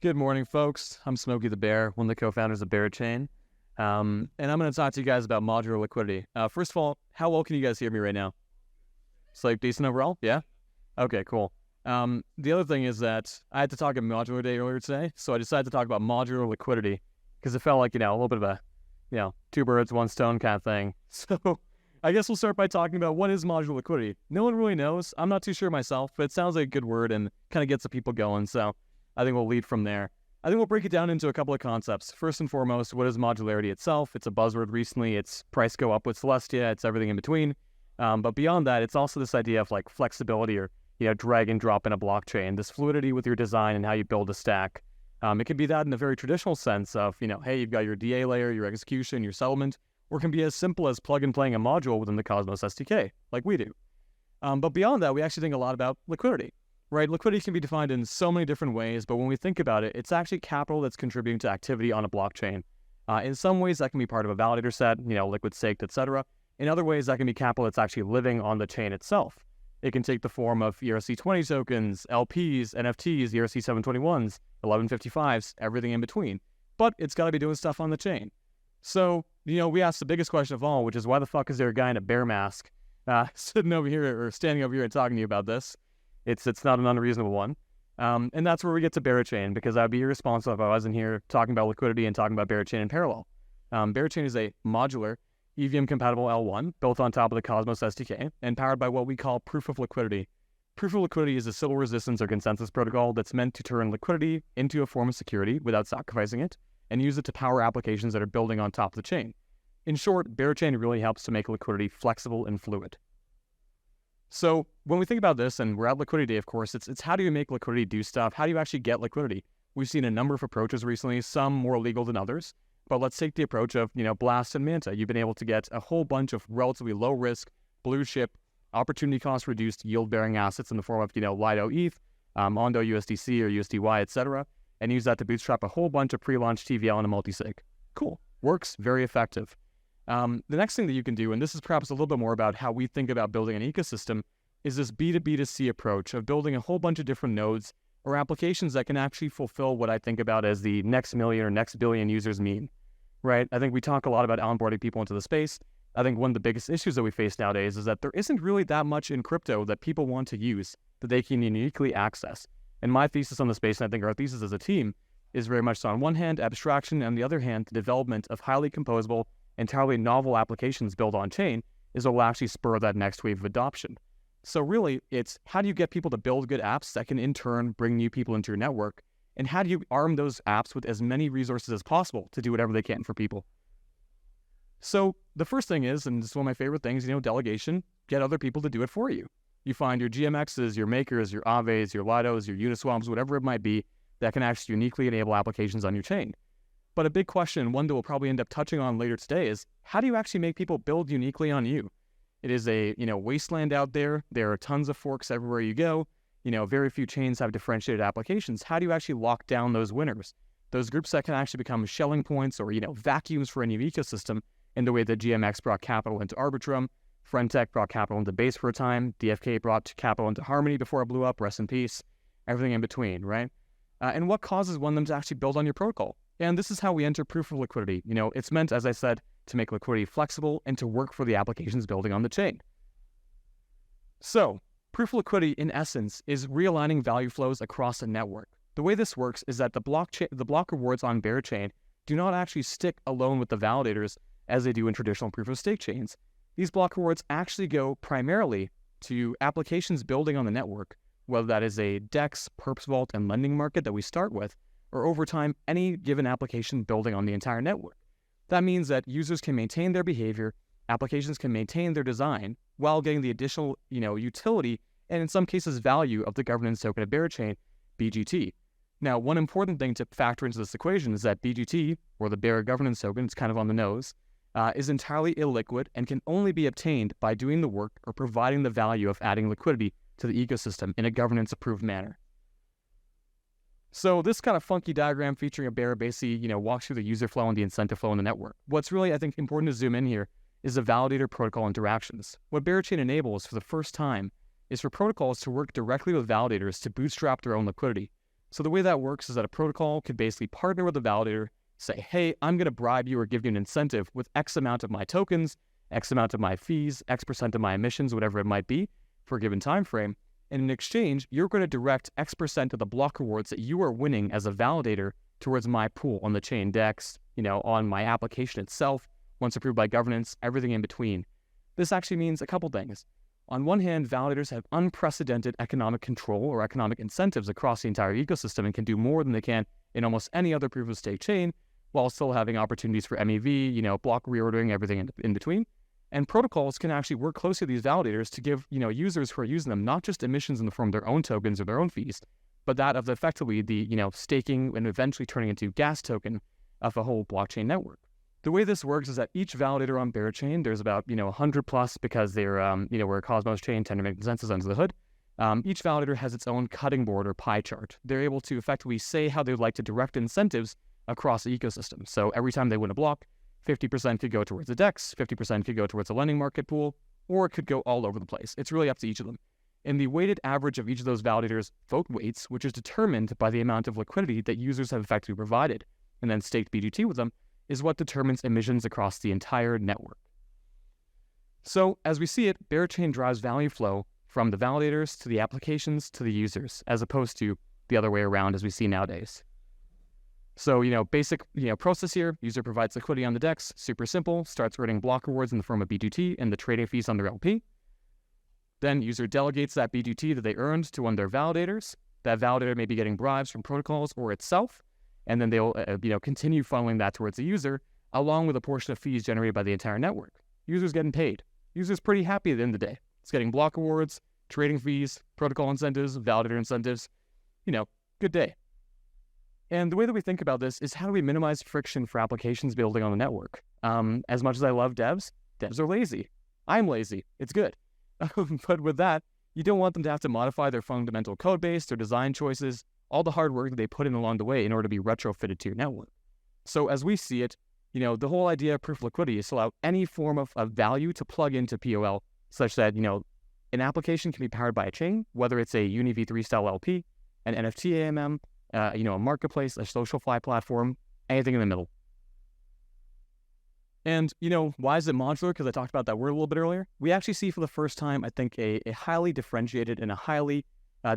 Good morning, folks. I'm Smokey the Bear, one of the co-founders of Berachain. And I'm going to talk to you guys about modular liquidity. First of all, how well can you guys hear me right now? It's like decent overall? Yeah? Okay, cool. The other thing is that I had to talk about modular day earlier today, so I decided to talk about modular liquidity because it felt like, a little bit of a, two birds, one stone kind of thing. So I guess we'll start by talking about what is modular liquidity. No one really knows. I'm not too sure myself, but it sounds like a good word and kind of gets the people going. So I think we'll lead from there. I think we'll break it down into a couple of concepts. First and foremost, what is modularity itself? It's a buzzword recently. It's price go up with Celestia. It's everything in between. But beyond that, it's also this idea of like flexibility or, drag and drop in a blockchain, this fluidity with your design and how you build a stack. It can be that in a very traditional sense of, hey, you've got your DA layer, your execution, your settlement, or it can be as simple as plug and playing a module within the Cosmos SDK, like we do. But beyond that, we actually think a lot about liquidity. Right, liquidity can be defined in so many different ways, but when we think about it, it's actually capital that's contributing to activity on a blockchain. In some ways, that can be part of a validator set, liquid staked, etc. In other ways, that can be capital that's actually living on the chain itself. It can take the form of ERC20 tokens, LPs, NFTs, ERC721s, 1155s, everything in between. But it's got to be doing stuff on the chain. So, we asked the biggest question of all, which is why the fuck is there a guy in a bear mask sitting over here or standing over here and talking to you about this? It's not an unreasonable one. And that's where we get to Berachain, because I'd be irresponsible if I wasn't here talking about liquidity and talking about Berachain in parallel. Berachain is a modular EVM-compatible L1 built on top of the Cosmos SDK and powered by what we call proof of liquidity. Proof of liquidity is a Sybil resistance or consensus protocol that's meant to turn liquidity into a form of security without sacrificing it and use it to power applications that are building on top of the chain. In short, Berachain really helps to make liquidity flexible and fluid. So when we think about this, and we're at Liquidity Day, of course, it's how do you make liquidity do stuff? How do you actually get liquidity? We've seen a number of approaches recently, some more legal than others. But let's take the approach of, Blast and Manta. You've been able to get a whole bunch of relatively low risk, blue chip, opportunity cost reduced yield bearing assets in the form of, Lido ETH, Ondo USDC or USDY, etc. And use that to bootstrap a whole bunch of pre-launch TVL and a multisig. Cool. Works. Very effective. The next thing that you can do, and this is perhaps a little bit more about how we think about building an ecosystem, is this B2B2C approach of building a whole bunch of different nodes or applications that can actually fulfill what I think about as the next million or next billion users mean, right? I think we talk a lot about onboarding people into the space. I think one of the biggest issues that we face nowadays is that there isn't really that much in crypto that people want to use that they can uniquely access. And my thesis on the space, and I think our thesis as a team, is very much so on one hand, abstraction, and on the other hand, the development of highly composable, entirely novel applications built on chain is what will actually spur that next wave of adoption. So really, it's how do you get people to build good apps that can in turn bring new people into your network? And how do you arm those apps with as many resources as possible to do whatever they can for people? So the first thing is, and this is one of my favorite things, delegation, get other people to do it for you. You find your GMXs, your makers, your Aves, your Lidos, your Uniswaps, whatever it might be, that can actually uniquely enable applications on your chain. But a big question, one that we'll probably end up touching on later today, is how do you actually make people build uniquely on you? It is a wasteland out there. There are tons of forks everywhere you go. Very few chains have differentiated applications. How do you actually lock down those winners? Those groups that can actually become shelling points or vacuums for a new ecosystem in the way that GMX brought capital into Arbitrum, Friendtech brought capital into Base for a time, DFK brought capital into Harmony before it blew up, rest in peace, everything in between, right? And what causes one of them to actually build on your protocol? And this is how we enter proof of liquidity. It's meant, as I said, to make liquidity flexible and to work for the applications building on the chain. So, proof of liquidity, in essence, is realigning value flows across a network. The way this works is that the block rewards on Berachain do not actually stick alone with the validators as they do in traditional proof of stake chains. These block rewards actually go primarily to applications building on the network, whether that is a DEX, Perps Vault, and lending market that we start with, or over time, any given application building on the entire network. That means that users can maintain their behavior, applications can maintain their design, while getting the additional, utility, and in some cases, value of the governance token of Berachain, BGT. Now, one important thing to factor into this equation is that BGT, or the Bera governance token, it's kind of on the nose, is entirely illiquid and can only be obtained by doing the work or providing the value of adding liquidity to the ecosystem in a governance-approved manner. So this kind of funky diagram featuring a Bera basically, walks through the user flow and the incentive flow in the network. What's really, I think, important to zoom in here is the validator protocol interactions. What Berachain enables for the first time is for protocols to work directly with validators to bootstrap their own liquidity. So the way that works is that a protocol could basically partner with a validator, say, hey, I'm going to bribe you or give you an incentive with X amount of my tokens, X amount of my fees, X% of my emissions, whatever it might be for a given time frame. And in exchange, you're going to direct X% of the block rewards that you are winning as a validator towards my pool on the chain DEX, on my application itself, once approved by governance, everything in between. This actually means a couple things. On one hand, validators have unprecedented economic control or economic incentives across the entire ecosystem and can do more than they can in almost any other proof-of-stake chain, while still having opportunities for MEV, block reordering, everything in between. And protocols can actually work closely with these validators to give, users who are using them not just emissions in the form of their own tokens or their own fees, but that of effectively the, staking and eventually turning into gas token of a whole blockchain network. The way this works is that each validator on Berachain, there's about, 100 plus because they're, we're a Cosmos chain, tend to make consensus under the hood. Each validator has its own cutting board or pie chart. They're able to effectively say how they'd like to direct incentives across the ecosystem. So every time they win a block, 50% could go towards a DEX, 50% could go towards a lending market pool, or it could go all over the place. It's really up to each of them. And the weighted average of each of those validators' vote weights, which is determined by the amount of liquidity that users have effectively provided, and then staked BGT with them, is what determines emissions across the entire network. So as we see it, Berachain drives value flow from the validators to the applications to the users, as opposed to the other way around as we see nowadays. So, basic, process here, user provides liquidity on the DEX, super simple, starts earning block rewards in the form of BGT and the trading fees on their LP. Then user delegates that BGT that they earned to one of their validators. That validator may be getting bribes from protocols or itself, and then they'll, continue funneling that towards the user, along with a portion of fees generated by the entire network. User's getting paid. User's pretty happy at the end of the day. It's getting block rewards, trading fees, protocol incentives, validator incentives. Good day. And the way that we think about this is how do we minimize friction for applications building on the network? As much as I love devs are lazy. I'm lazy. It's good. But with that, you don't want them to have to modify their fundamental code base, their design choices, all the hard work that they put in along the way in order to be retrofitted to your network. So as we see it, the whole idea of proof of liquidity is to allow any form of value to plug into POL such that, an application can be powered by a chain, whether it's a Uni v3 style LP, an NFT AMM, a marketplace, a social fly platform, anything in the middle. And, why is it modular? Because I talked about that word a little bit earlier. We actually see for the first time, I think, a highly differentiated and a highly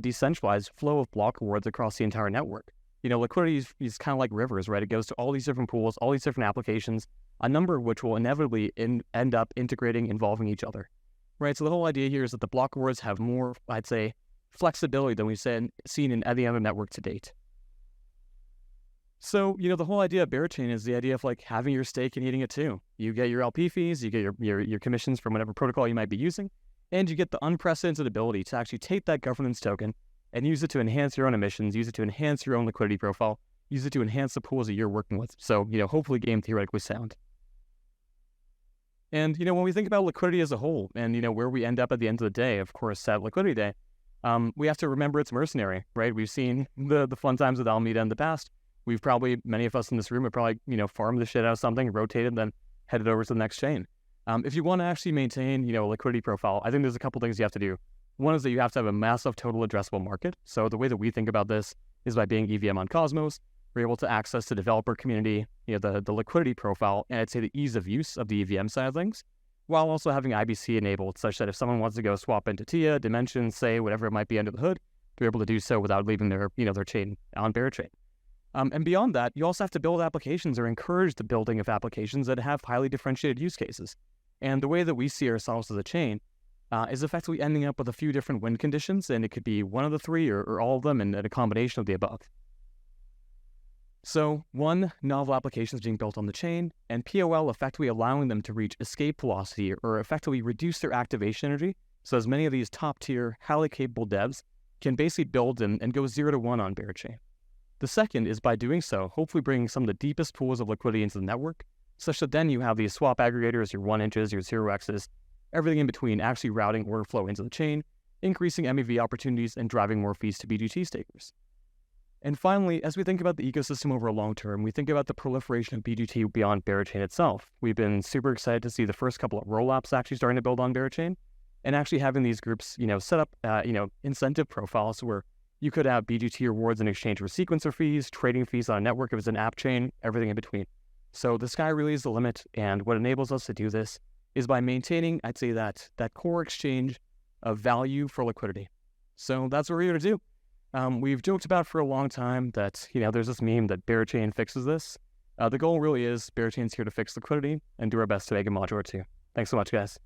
decentralized flow of block rewards across the entire network. Liquidity is kind of like rivers, right? It goes to all these different pools, all these different applications, a number of which will inevitably end up integrating, involving each other, right? So the whole idea here is that the block rewards have more, I'd say, flexibility than we've seen in any other network to date. So, the whole idea of Berachain is the idea of like having your stake and eating it too. You get your LP fees, you get your commissions from whatever protocol you might be using, and you get the unprecedented ability to actually take that governance token and use it to enhance your own emissions, use it to enhance your own liquidity profile, use it to enhance the pools that you're working with. So, hopefully game theoretically sound. And, when we think about liquidity as a whole and, where we end up at the end of the day, of course, at Liquidity Day, we have to remember it's mercenary, right? We've seen the fun times with Alameda in the past. We've probably, many of us in this room have probably, farmed the shit out of something, rotated, then headed over to the next chain. If you want to actually maintain, a liquidity profile, I think there's a couple things you have to do. One is that you have to have a massive total addressable market. So the way that we think about this is by being EVM on Cosmos, we're able to access the developer community, the liquidity profile, and I'd say the ease of use of the EVM side of things, while also having IBC enabled such that if someone wants to go swap into TIA, Dimension, say, whatever it might be under the hood, they're able to do so without leaving their chain on Berachain. And beyond that, you also have to build applications or encourage the building of applications that have highly differentiated use cases. And the way that we see ourselves as a chain is effectively ending up with a few different win conditions, and it could be one of the three or all of them and a combination of the above. So, one, novel applications being built on the chain, and POL effectively allowing them to reach escape velocity or effectively reduce their activation energy, so as many of these top-tier, highly capable devs can basically build and go 0 to 1 on Berachain. The second is by doing so, hopefully bringing some of the deepest pools of liquidity into the network, such that then you have these swap aggregators, your 1inches, your 0x's, everything in between actually routing order flow into the chain, increasing MEV opportunities, and driving more fees to BGT stakers. And finally, as we think about the ecosystem over a long term, we think about the proliferation of BGT beyond Berachain itself. We've been super excited to see the first couple of rollups actually starting to build on Berachain, and actually having these groups, set up, incentive profiles where You could have BGT rewards in exchange for sequencer fees, trading fees on a network if it's an app chain, everything in between. So the sky really is the limit, and what enables us to do this is by maintaining, I'd say, that core exchange of value for liquidity. So that's what we're here to do. We've joked about for a long time that, there's this meme that Berachain fixes this. The goal really is Berachain's here to fix liquidity and do our best to make it modular too. Thanks so much, guys.